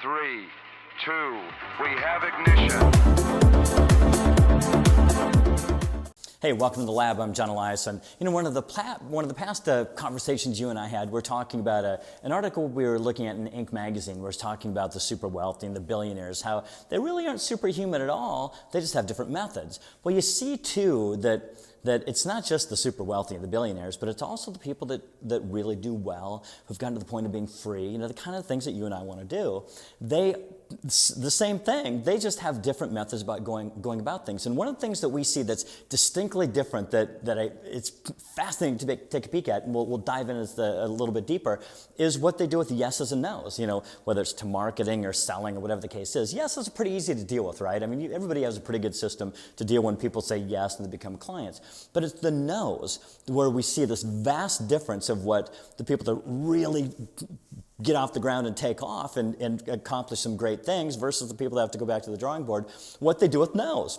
3, 2, we have ignition. Hey, welcome to the lab. I'm John Eliason. One of the past conversations you and I had, we're talking about an article we were looking at in Inc. magazine where it's talking about the super wealthy and the billionaires, how they really aren't superhuman at all. They just have different methods. Well, you see, too, that it's not just the super wealthy and the billionaires, but it's also the people that really do well, who've gotten to the point of being free, the kind of things that you and I want to do. The same thing, they just have different methods about going about things. And one of the things that we see that's distinctly different it's fascinating to take a peek at, and we'll dive in a little bit deeper, is what they do with yeses and nos, whether it's to marketing or selling or whatever the case is. Yeses are pretty easy to deal with, right? I mean, everybody has a pretty good system to deal when people say yes and they become clients. But it's the no's where we see this vast difference of what the people that really get off the ground and take off and accomplish some great things versus the people that have to go back to the drawing board, what they do with no's.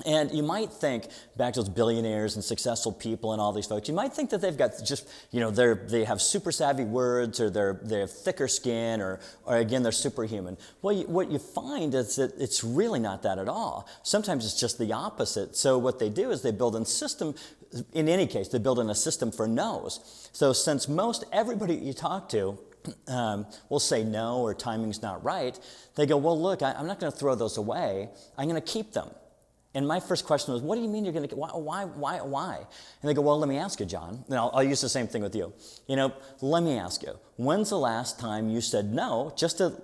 And you might think, back to those billionaires and successful people and all these folks, you might think that they've got just, they have super savvy words, or they have thicker skin, or again, they're superhuman. Well, what you find is that it's really not that at all. Sometimes it's just the opposite. So what they do is they build a system, in any case, they build in a system for no's. So since everybody you talk to will say no, or timing's not right, they go, well, look, I'm not going to throw those away. I'm going to keep them. And my first question was, what do you mean you're going to, why? And they go, well, let me ask you, John. And I'll use the same thing with you. Let me ask you, when's the last time you said no, just to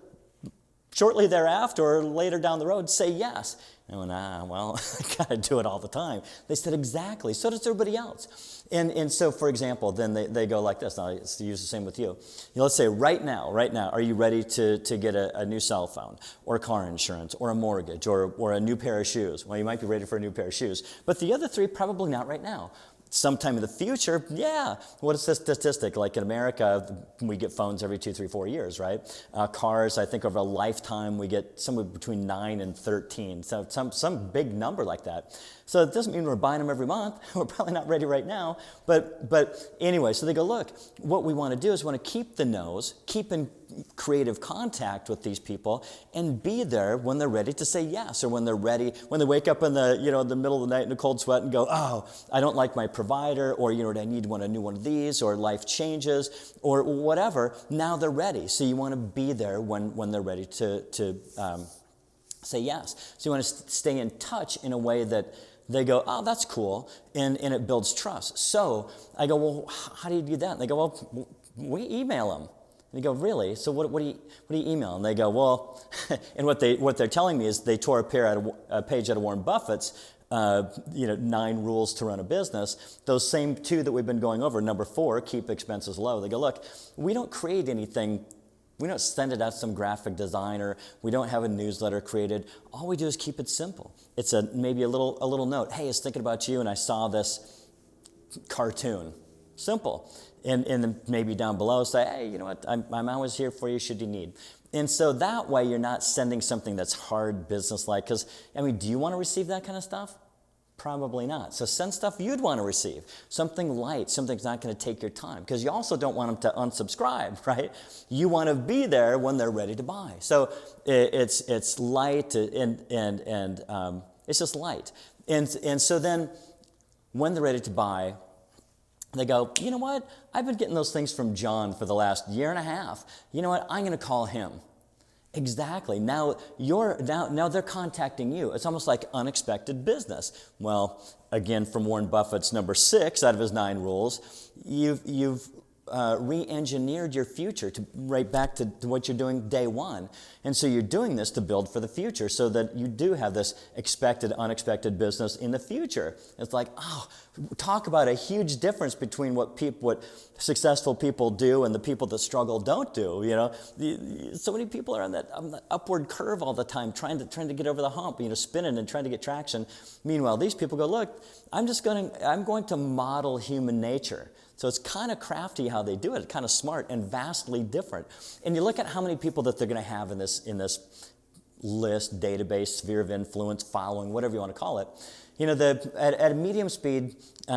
shortly thereafter or later down the road say yes? And I went, well, I got to do it all the time. They said, exactly. So does everybody else. And so, for example, then they go like this. Now, I use the same with you. Let's say right now, are you ready to get a new cell phone, or car insurance, or a mortgage, or a new pair of shoes? Well, you might be ready for a new pair of shoes. But the other three, probably not right now. Sometime in the future, yeah. What is the statistic? Like in America, we get phones every 2, 3, 4 years, right? Cars, I think over a lifetime, we get somewhere between 9 and 13. So some big number like that. So it doesn't mean we're buying them every month. We're probably not ready right now. But anyway, so they go, look, what we want to do is we want to keep the no's, keep in creative contact with these people, and be there when they're ready to say yes, or when they're ready, when they wake up in the the middle of the night in a cold sweat and go, oh, I don't like my provider, or I need a new one of these, or life changes, or whatever. Now they're ready. So you want to be there when they're ready to say yes. So you want to stay in touch in a way that they go, oh, that's cool, and it builds trust. So I go, well, how do you do that? And they go, well, we email them. And they go, really? So what do you email? And they go, well, and what they're telling me is they tore a page out of Warren Buffett's 9 rules to run a business. Those same 2 that we've been going over. Number 4, keep expenses low. They go, look, we don't create anything. We don't send it out to some graphic designer. We don't have a newsletter created. All we do is keep it simple. It's maybe a little note. Hey, I was thinking about you and I saw this cartoon. Simple. And then maybe down below say, hey, you know what? I'm always here for you should you need. And so that way you're not sending something that's hard business-like. Because, do you want to receive that kind of stuff? Probably not. So send stuff you'd want to receive. Something light, something that's not going to take your time. Because you also don't want them to unsubscribe, right? You want to be there when they're ready to buy. So it's light and it's just light. And so then when they're ready to buy, they go, you know what? I've been getting those things from John for the last year and a half. You know what? I'm going to call him. Exactly. Now they're contacting you. It's almost like unexpected business. Well, again, from Warren Buffett's number 6 out of his 9 rules, you've re-engineered your future to right back to what you're doing day one. And so you're doing this to build for the future so that you do have this expected, unexpected business in the future. It's like, oh, talk about a huge difference between what successful people do and the people that struggle don't do. So many people are on that upward curve all the time, trying to get over the hump, spinning and trying to get traction. Meanwhile, these people go, look, I'm going to model human nature. So it's kind of crafty how they do it, kind of smart and vastly different. And you look at how many people that they're going to have in this list, database, sphere of influence, following, whatever you want to call it. At a medium speed,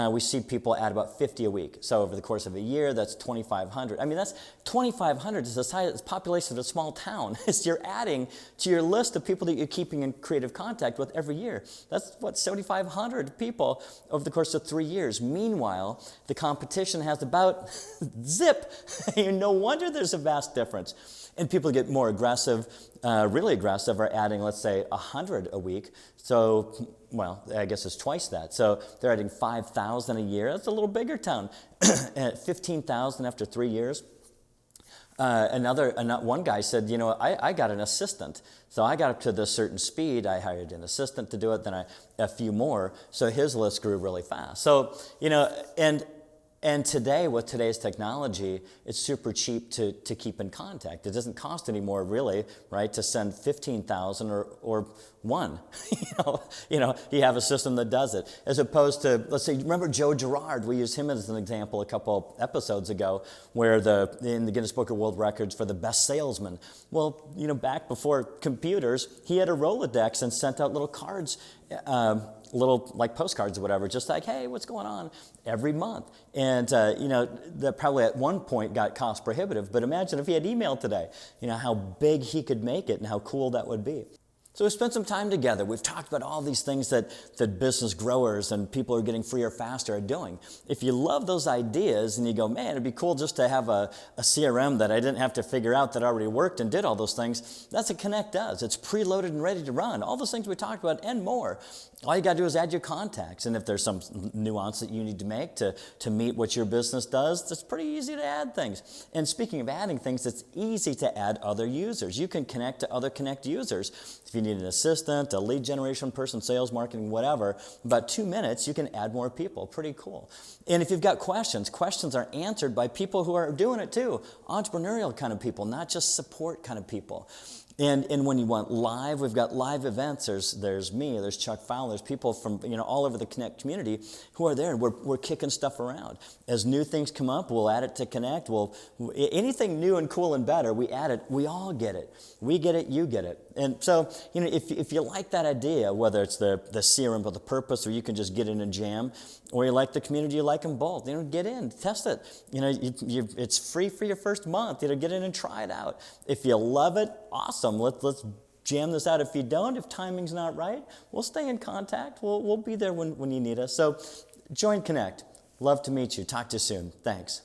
we see people add about 50 a week. So over the course of a year, that's 2,500. I mean, that's 2,500 is the size, population of a small town. You're adding to your list of people that you're keeping in creative contact with every year. That's what, 7,500 people over the course of 3 years. Meanwhile, the competition has about zip. No wonder there's a vast difference. And people get more aggressive, really aggressive, are adding, let's say, 100 a week. So, well, I guess it's twice that. So they're adding 5,000 a year. That's a little bigger town. 15,000 after 3 years. One guy said, I got an assistant. So I got up to this certain speed. I hired an assistant to do it, then a few more. So his list grew really fast. So, and today, with today's technology, it's super cheap to keep in contact. It doesn't cost any more, really, right, to send 15,000 or one. You have a system that does it. As opposed to, let's say, remember Joe Girard? We used him as an example a couple episodes ago, where in the Guinness Book of World Records for the best salesman. Well, back before computers, he had a Rolodex and sent out little cards, little like postcards or whatever, just like, hey, what's going on, every month. And, that probably at one point got cost prohibitive, but imagine if he had email today, how big he could make it and how cool that would be. So we spent some time together. We've talked about all these things that business growers and people who are getting freer faster are doing. If you love those ideas and you go, man, it'd be cool just to have a CRM that I didn't have to figure out that already worked and did all those things, that's what Connect does. It's preloaded and ready to run. All those things we talked about and more. All you got to do is add your contacts. And if there's some nuance that you need to make to meet what your business does, it's pretty easy to add things. And speaking of adding things, it's easy to add other users. You can connect to other Connect users. If you need an assistant, a lead generation person, sales, marketing, whatever, about 2 minutes, you can add more people. Pretty cool. And if you've got questions are answered by people who are doing it too. Entrepreneurial kind of people, not just support kind of people. And when you want live, we've got live events. There's me, there's Chuck Fowler, there's people from all over the Connect community who are there, and we're kicking stuff around. As new things come up, we'll add it to Connect. Anything new and cool and better, we add it. We all get it. We get it, you get it. And so, if you like that idea, whether it's the CRM with the purpose, or you can just get in and jam, or you like the community, you like them both, get in, test it. It's free for your first month. Get in and try it out. If you love it, awesome. Let's jam this out. If you don't, if timing's not right, we'll stay in contact. We'll be there when you need us. So join Connect. Love to meet you. Talk to you soon. Thanks.